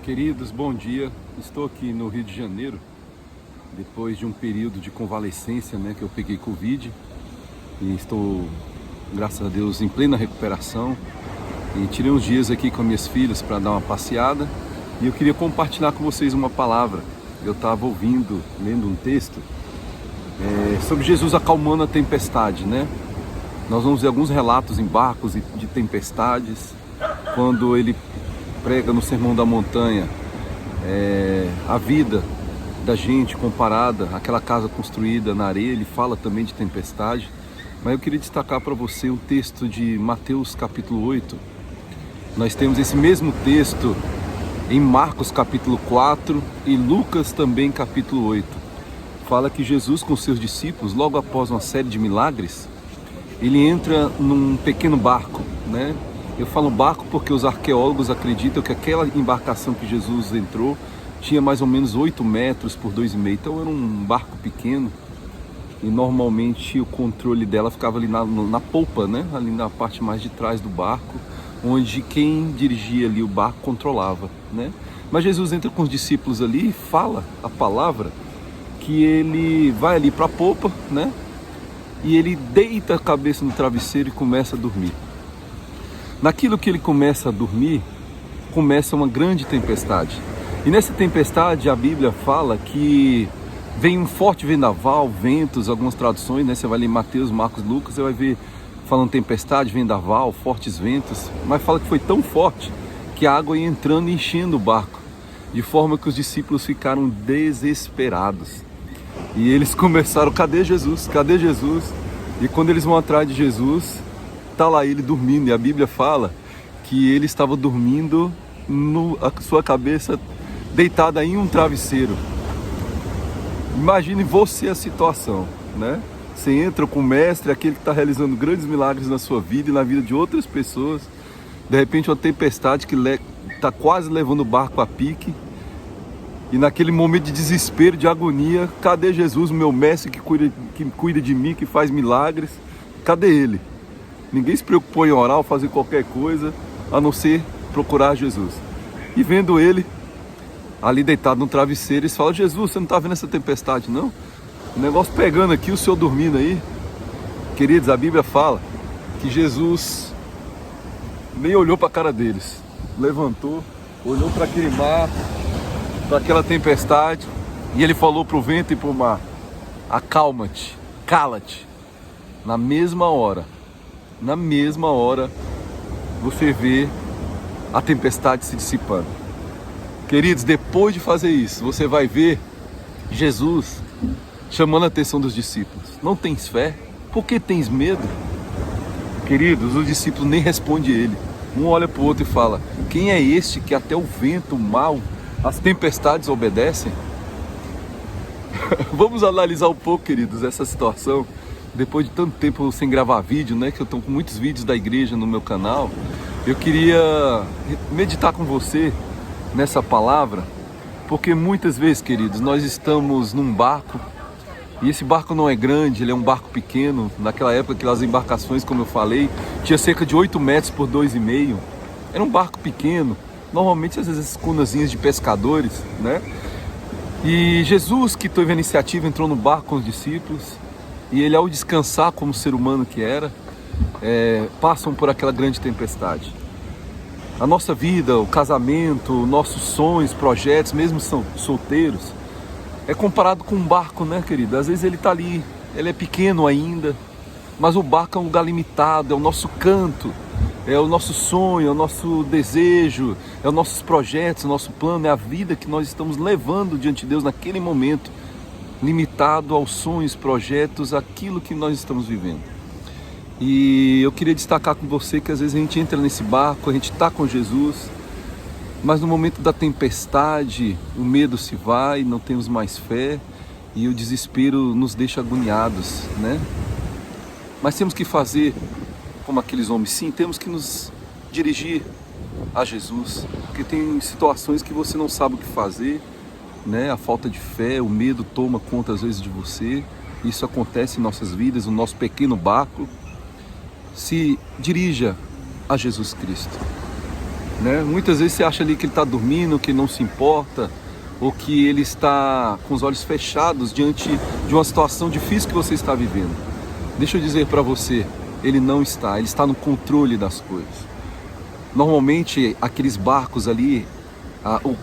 Queridos, bom dia. Estou aqui no Rio de Janeiro, depois de um período de convalescência, que eu peguei Covid, e estou, graças a Deus, em plena recuperação. E tirei uns dias aqui com minhas filhas para dar uma passeada, e eu queria compartilhar com vocês uma palavra. Eu estava lendo um texto sobre Jesus acalmando a tempestade, Nós vamos ver alguns relatos em barcos de tempestades, quando ele prega no Sermão da Montanha a vida da gente comparada àquela casa construída na areia. Ele fala também de tempestade, mas eu queria destacar para você um texto de Mateus capítulo 8. Nós temos esse mesmo texto em Marcos capítulo 4 e Lucas também capítulo 8. Fala que Jesus com seus discípulos, logo após uma série de milagres, ele entra num pequeno barco, Eu falo barco porque os arqueólogos acreditam que aquela embarcação que Jesus entrou tinha mais ou menos 8 metros por 2,5. Então era um barco pequeno, e normalmente o controle dela ficava ali na polpa, Ali na parte mais de trás do barco, onde quem dirigia ali o barco controlava, Mas Jesus entra com os discípulos ali e fala a palavra que ele vai ali para a polpa, E ele deita a cabeça no travesseiro e começa a dormir. Naquilo que ele começa a dormir, começa uma grande tempestade. E nessa tempestade a Bíblia fala que vem um forte vendaval, ventos, algumas traduções, Você vai ler Mateus, Marcos, Lucas, você vai ver falando tempestade, vendaval, fortes ventos. Mas fala que foi tão forte que a água ia entrando e enchendo o barco, de forma que os discípulos ficaram desesperados. E eles começaram: cadê Jesus? Cadê Jesus? E quando eles vão atrás de Jesus, está lá ele dormindo. E a Bíblia fala que ele estava dormindo, a sua cabeça deitada em um travesseiro. Imagine você a situação, Você entra com o mestre, aquele que está realizando grandes milagres na sua vida e na vida de outras pessoas. De repente uma tempestade que está quase levando o barco a pique. E naquele momento de desespero, de agonia, cadê Jesus, o meu mestre que cuida de mim, que faz milagres? Cadê ele? Ninguém se preocupou em orar ou fazer qualquer coisa, a não ser procurar Jesus. E vendo ele ali deitado no travesseiro, eles falam: Jesus, você não está vendo essa tempestade, não? O negócio pegando aqui, o senhor dormindo aí. Queridos, a Bíblia fala que Jesus nem olhou para a cara deles. Levantou, olhou para aquele mar, para aquela tempestade, e ele falou para o vento e para o mar: acalma-te, cala-te. Na mesma hora, você vê a tempestade se dissipando. Queridos, depois de fazer isso, você vai ver Jesus chamando a atenção dos discípulos: não tens fé? Por que tens medo? Queridos, os discípulos nem respondem ele. Um olha para o outro e fala: quem é este que até o vento, o mar, as tempestades obedecem? Vamos analisar um pouco, queridos, essa situação. Depois de tanto tempo sem gravar vídeo, que eu estou com muitos vídeos da igreja no meu canal, eu queria meditar com você nessa palavra, porque muitas vezes, queridos, nós estamos num barco, e esse barco não é grande, ele é um barco pequeno. Naquela época, aquelas embarcações, como eu falei, tinha cerca de 8 metros por 2,5. Era um barco pequeno, normalmente às vezes cunazinhas de pescadores, E Jesus, que teve a iniciativa, entrou no barco com os discípulos, e ele, ao descansar como ser humano que era, passam por aquela grande tempestade. A nossa vida, o casamento, nossos sonhos, projetos, mesmo são solteiros, é comparado com um barco, querido? Às vezes ele está ali, ele é pequeno ainda, mas o barco é um lugar limitado, é o nosso canto, é o nosso sonho, é o nosso desejo, é os nossos projetos, o nosso plano, é a vida que nós estamos levando diante de Deus naquele momento, limitado aos sonhos, projetos, aquilo que nós estamos vivendo. E eu queria destacar com você que às vezes a gente entra nesse barco, a gente está com Jesus, mas no momento da tempestade o medo se vai, não temos mais fé, e o desespero nos deixa agoniados, Mas temos que fazer como aqueles homens. Sim, temos que nos dirigir a Jesus, porque tem situações que você não sabe o que fazer, A falta de fé, o medo toma conta às vezes de você. Isso acontece em nossas vidas, no nosso pequeno barco. Se dirija a Jesus Cristo. né? Muitas vezes você acha ali que ele está dormindo, que não se importa, ou que ele está com os olhos fechados diante de uma situação difícil que você está vivendo. Deixa eu dizer para você, ele não está, ele está no controle das coisas. Normalmente aqueles barcos ali,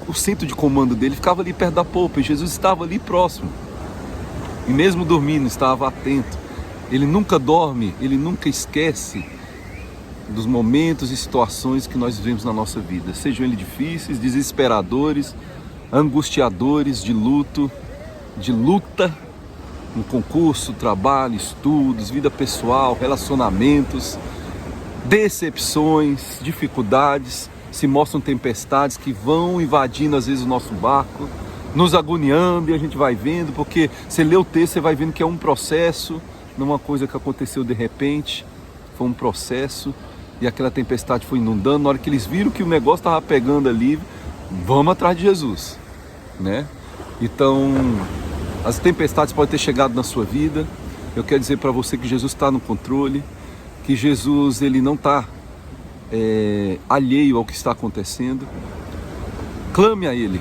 o centro de comando dele ficava ali perto da polpa, e Jesus estava ali próximo. E mesmo dormindo, estava atento. Ele nunca dorme, ele nunca esquece dos momentos e situações que nós vivemos na nossa vida, sejam eles difíceis, desesperadores, angustiadores, de luto, de luta, no concurso, trabalho, estudos, vida pessoal, relacionamentos, decepções, dificuldades, se mostram tempestades que vão invadindo às vezes o nosso barco, nos agoniando, e a gente vai vendo, porque você lê o texto, você vai vendo que é um processo, não uma coisa que aconteceu de repente, foi um processo, e aquela tempestade foi inundando. Na hora que eles viram que o negócio estava pegando ali, vamos atrás de Jesus, né? Então, as tempestades podem ter chegado na sua vida. Eu quero dizer para você que Jesus está no controle, que Jesus ele não está alheio ao que está acontecendo. Clame a Ele,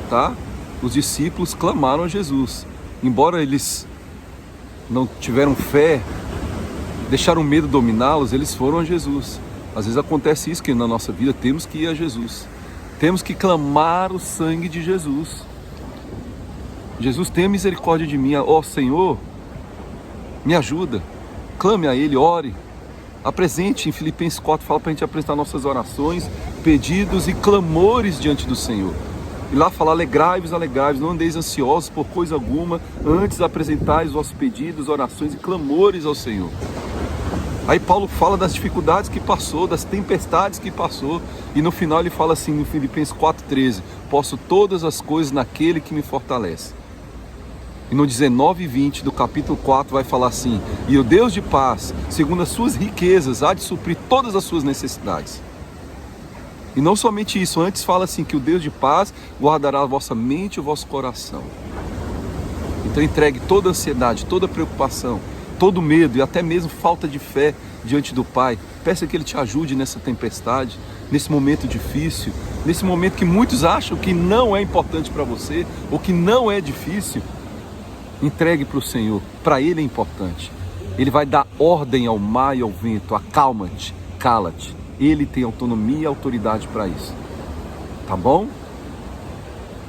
tá? Os discípulos clamaram a Jesus, embora eles não tiveram fé, deixaram o medo dominá-los, eles foram a Jesus. Às vezes acontece isso, que na nossa vida temos que ir a Jesus, temos que clamar o sangue de Jesus. Jesus, tenha misericórdia de mim, ó Senhor, me ajuda. Clame a Ele, ore, apresente. Em Filipenses 4 fala para a gente apresentar nossas orações, pedidos e clamores diante do Senhor. E lá fala, alegrai-vos, não andeis ansiosos por coisa alguma, antes apresentai os vossos pedidos, orações e clamores ao Senhor. Aí Paulo fala das dificuldades que passou, das tempestades que passou, e no final ele fala assim, no Filipenses 4,13, posso todas as coisas naquele que me fortalece. E no 19:20 do capítulo 4 vai falar assim, e o Deus de paz, segundo as suas riquezas, há de suprir todas as suas necessidades. E não somente isso, antes fala assim, que o Deus de paz guardará a vossa mente e o vosso coração. Então entregue toda a ansiedade, toda a preocupação, todo medo e até mesmo falta de fé diante do Pai. Peça que Ele te ajude nessa tempestade, nesse momento difícil, nesse momento que muitos acham que não é importante para você, ou que não é difícil. Entregue para o Senhor, para Ele é importante. Ele vai dar ordem ao mar e ao vento, acalma-te, cala-te. Ele tem autonomia e autoridade para isso, tá bom?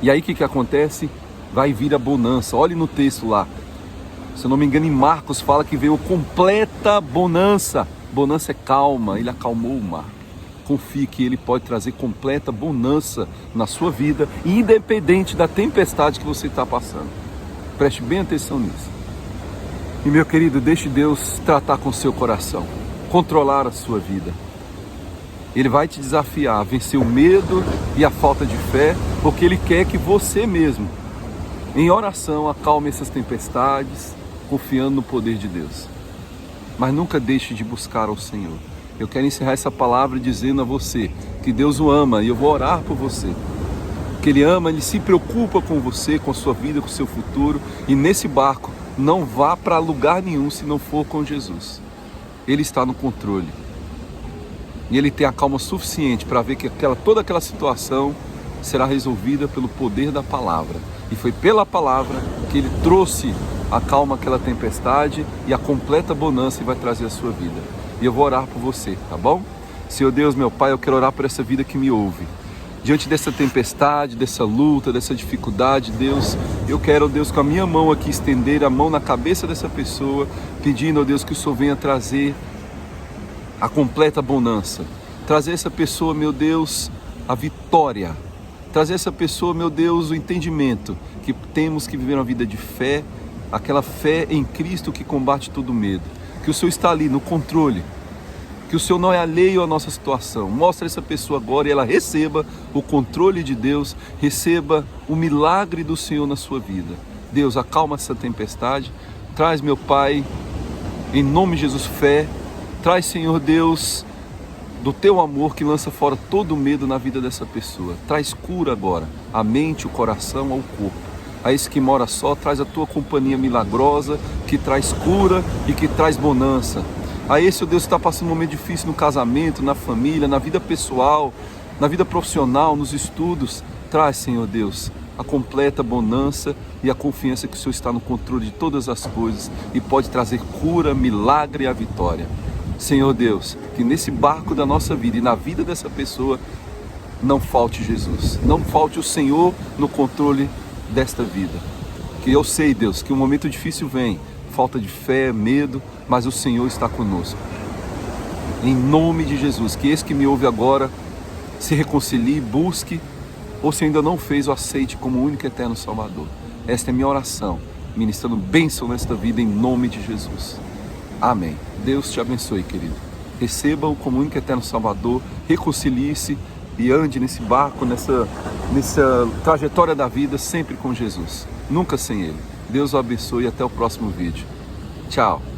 E aí o que acontece? Vai vir a bonança. Olhe no texto lá, se eu não me engano em Marcos fala que veio completa bonança. Bonança é calma, Ele acalmou o mar. Confie que Ele pode trazer completa bonança na sua vida, independente da tempestade que você está passando. Preste bem atenção nisso. E meu querido, deixe Deus tratar com o seu coração, controlar a sua vida. Ele vai te desafiar a vencer o medo e a falta de fé, porque Ele quer que você mesmo, em oração, acalme essas tempestades, confiando no poder de Deus. Mas nunca deixe de buscar ao Senhor. Eu quero encerrar essa palavra dizendo a você que Deus o ama, e eu vou orar por você. Que Ele ama, Ele se preocupa com você, com a sua vida, com o seu futuro. E nesse barco, não vá para lugar nenhum se não for com Jesus. Ele está no controle. E Ele tem a calma suficiente para ver que toda aquela situação será resolvida pelo poder da palavra. E foi pela palavra que Ele trouxe a calma àquela tempestade e a completa bonança que vai trazer a sua vida. E eu vou orar por você, tá bom? Senhor Deus, meu Pai, eu quero orar por essa vida que me ouve. Diante dessa tempestade, dessa luta, dessa dificuldade, Deus, eu quero, Deus, com a minha mão aqui, estender a mão na cabeça dessa pessoa, pedindo, ó Deus, que o Senhor venha trazer a completa bonança. Trazer essa pessoa, meu Deus, a vitória. Trazer essa pessoa, meu Deus, o entendimento que temos que viver uma vida de fé, aquela fé em Cristo que combate todo medo. Que o Senhor está ali no controle, que o Senhor não é alheio à nossa situação. Mostra essa pessoa agora e ela receba o controle de Deus, receba o milagre do Senhor na sua vida. Deus, acalma essa tempestade, traz, meu Pai, em nome de Jesus, fé, traz, Senhor Deus, do Teu amor que lança fora todo medo na vida dessa pessoa. Traz cura agora, a mente, o coração, ao corpo. A esse que mora só, traz a Tua companhia milagrosa, que traz cura e que traz bonança. A esse, ó Deus, que está passando um momento difícil no casamento, na família, na vida pessoal, na vida profissional, nos estudos. Traz, Senhor Deus, a completa bonança e a confiança que o Senhor está no controle de todas as coisas e pode trazer cura, milagre e a vitória. Senhor Deus, que nesse barco da nossa vida e na vida dessa pessoa não falte Jesus, não falte o Senhor no controle desta vida. Que eu sei, Deus, que um momento difícil vem, falta de fé, medo, mas o Senhor está conosco. Em nome de Jesus, que esse que me ouve agora se reconcilie, busque, ou se ainda não fez, o aceite como o único e eterno Salvador. Esta é minha oração, ministrando bênção nesta vida em nome de Jesus. Amém. Deus te abençoe, querido. Receba-o como único e eterno Salvador, reconcilie-se e ande nesse barco, nessa trajetória da vida, sempre com Jesus, nunca sem Ele. Deus o abençoe e até o próximo vídeo. Tchau.